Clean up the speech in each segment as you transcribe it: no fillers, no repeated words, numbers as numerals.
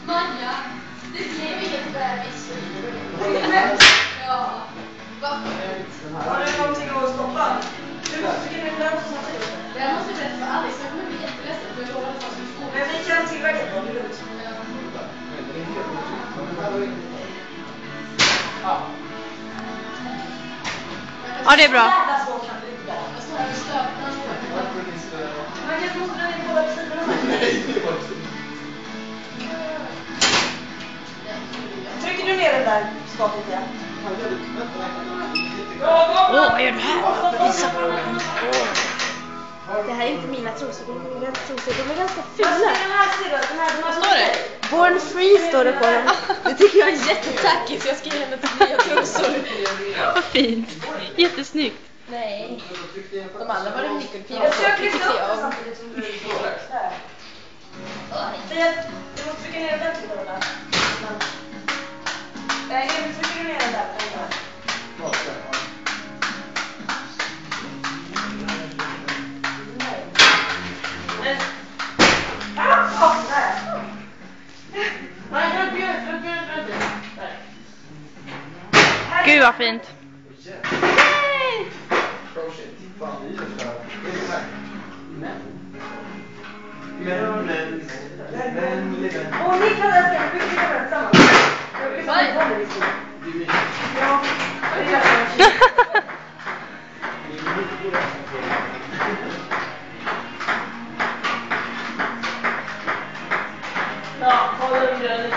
Maja, det blev inget bebis. Ja. Har du någonting att stoppa? Du måste kunna lära oss samtidigt. Jag måste berätta för Alice, jag kommer bli jätteledsen för jag lovar att han ska få. Men vi kan tillverka det, det är lugnt. Ja, det är bra. Jävla svårt kan det inte vara. Jag står här och stöpnar. Men jag måste dra ner båda sidorna. Trycker du ner den där skapet igen? Vad gör du här? Visa. Det här är inte mina trosor, de är ganska fula. Den här sidan, den här Vad står det? Born free står det på dem. Det tycker jag är jättetackigt så jag ska ge henne till nya trosor. Vad fint. Jättesnyggt. Nej. De andra var det nyckelpira. Jag försöker lyfta upp den samtidigt som du där. Du måste trycka ner ordentligt på den där. Nej, Emil, trycker du ner den där? Gud vad fint. Och ni kan älska, vi kan göra det tillsammans. Jag vill liksom inte hålla det i skolan. Ja, det är det. Ja, hålla under den lite.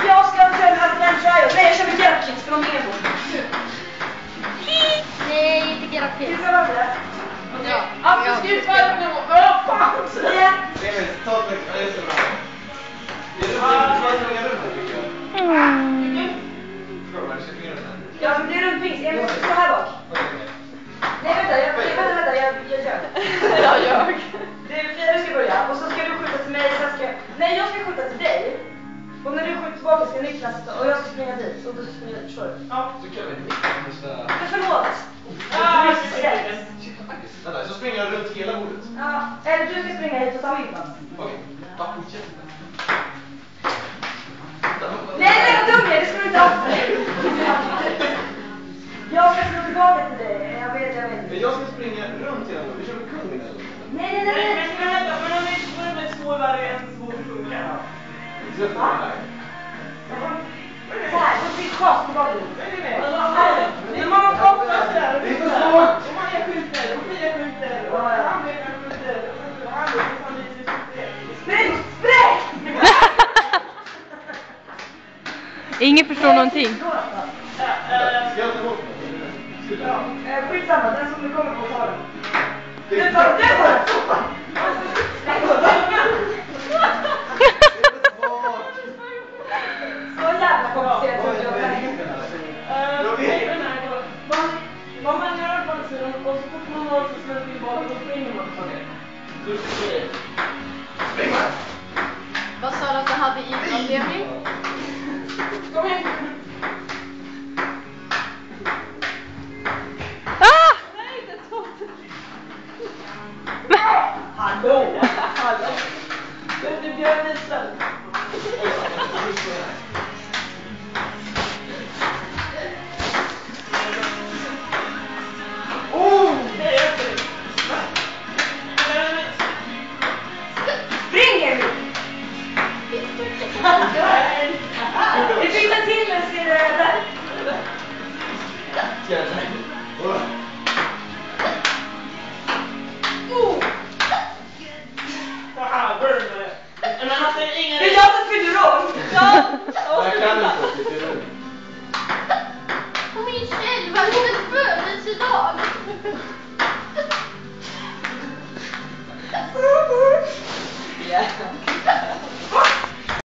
Jag ska köra den tröjan. Nej, jag kör med Gertrix för de är emot. Nej, inte get up Du here. ska vara det. Ja. Att du ska vara det. Vad fan? Ja. Ja, men det är runt pings. Emil, stå här bak. Nej, vänta, jag gör. Jag gör. Frida, du ska börja. Och så ska du skjuta till mig. Nej, jag ska skjuta till dig. Och när du skjuter tillbaka ska Niklas och jag ska springa dit. Och då ska springa dit, förstår du? Ja. Men förlåt. Ja, så springer jag runt hela bordet. ja, eller du ska springa hit och ta min plats. Okej. Nej, vad dum jag är. Det ska du inte ha. Jag ska slå tillbaka till dig. Jag vet. Men jag ska springa runt hela bordet. Vi kör med kungen eller? Nej. Men om ni får med två värre än två funkar. Så här, så fick fast tillbaka dit. Men mamma kom fast där. Det är för svårt. Och Maja skjuter, och Pia skjuter, och han skjuter, och han skjuter. Spring! Ingen förstår någonting. Ska jag ta bort den? Skitsamma, den som du kommer på tar den. Du tar den! Så jävla komplicerat. Vad man gör på den sidan och så fort man har så smäller till bollen och springer man på det. Spring med! Vad sa du att du hade i avdelning? Kom igen! Ah! Nej, det tog Hallå! Du bjöd Israel. Spring Emil! Vi fick ta till en serie där. Det är jag som fyller roll. Jag kan inte. På min själva, hennes födelsedag. Yeah.